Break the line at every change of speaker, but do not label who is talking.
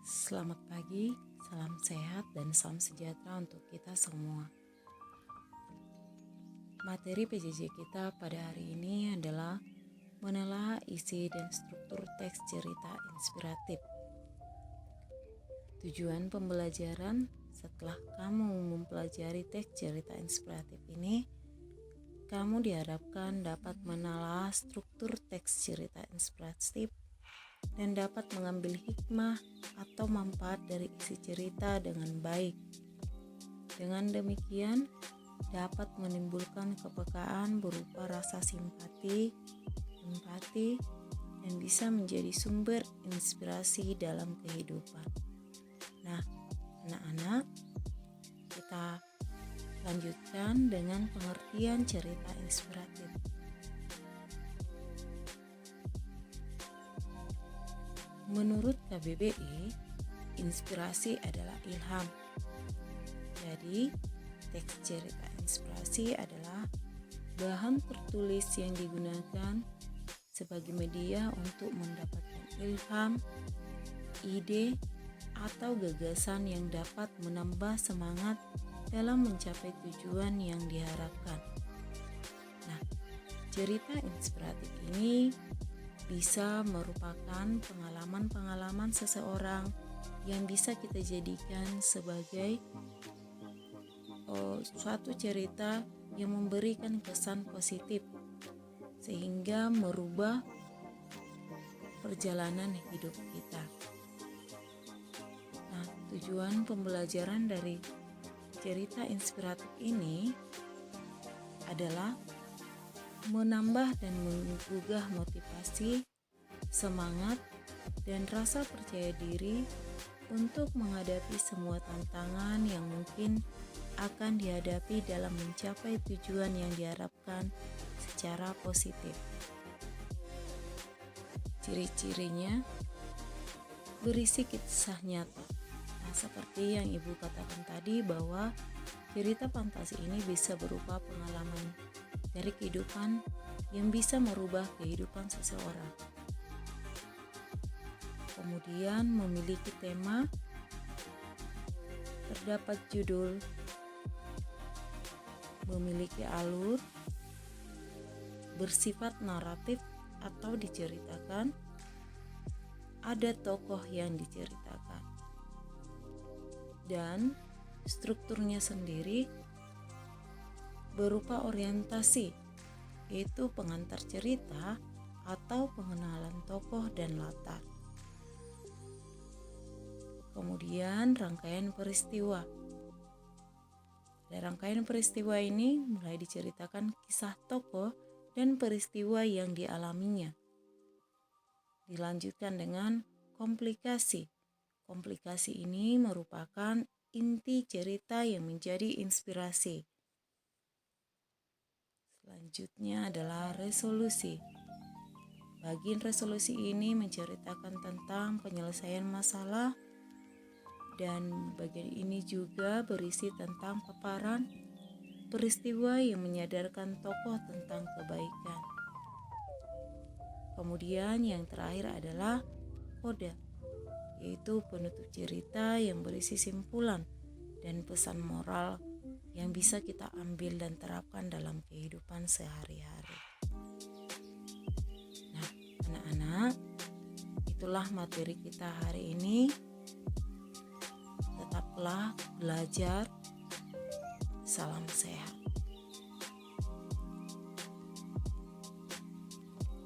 Selamat pagi, salam sehat dan salam sejahtera untuk kita semua. Materi PJJ kita pada hari ini adalah menelaah isi dan struktur teks cerita inspiratif. Tujuan pembelajaran setelah kamu mempelajari teks cerita inspiratif ini, kamu diharapkan dapat menelaah struktur teks cerita inspiratif dan dapat mengambil hikmah atau manfaat dari isi cerita dengan baik. Dengan demikian, dapat menimbulkan kepekaan berupa rasa simpati, empati, dan bisa menjadi sumber inspirasi dalam kehidupan. Nah, anak-anak, kita lanjutkan dengan pengertian cerita inspiratif. Menurut KBBI, inspirasi adalah ilham. Jadi, teks cerita inspirasi adalah bahan tertulis yang digunakan sebagai media untuk mendapatkan ilham, ide, atau gagasan yang dapat menambah semangat dalam mencapai tujuan yang diharapkan. Nah, cerita inspiratif ini bisa merupakan pengalaman-pengalaman seseorang yang bisa kita jadikan sebagai suatu cerita yang memberikan kesan positif sehingga merubah perjalanan hidup kita. Nah, tujuan pembelajaran dari cerita inspiratif ini adalah menambah dan menggugah motivasi, semangat, dan rasa percaya diri untuk menghadapi semua tantangan yang mungkin akan dihadapi dalam mencapai tujuan yang diharapkan secara positif. Ciri-cirinya berisi kisah nyata. Nah, seperti yang Ibu katakan tadi bahwa cerita fantasi ini bisa berupa pengalaman dari kehidupan yang bisa merubah kehidupan seseorang. Kemudian memiliki tema, terdapat judul, memiliki alur, bersifat naratif atau diceritakan, ada tokoh yang diceritakan, dan strukturnya sendiri berupa orientasi, yaitu pengantar cerita atau pengenalan tokoh dan latar. Kemudian rangkaian peristiwa. Dari rangkaian peristiwa ini mulai diceritakan kisah tokoh dan peristiwa yang dialaminya. Dilanjutkan dengan komplikasi. Komplikasi ini merupakan inti cerita yang menjadi inspirasi. Selanjutnya adalah resolusi. Bagian resolusi ini menceritakan tentang penyelesaian masalah, dan bagian ini juga berisi tentang paparan peristiwa yang menyadarkan tokoh tentang kebaikan. Kemudian yang terakhir adalah koda, yaitu penutup cerita yang berisi simpulan dan pesan moral yang bisa kita ambil dan terapkan dalam kehidupan sehari-hari. Nah, anak-anak, itulah materi kita hari ini. Tetaplah belajar. Salam sehat.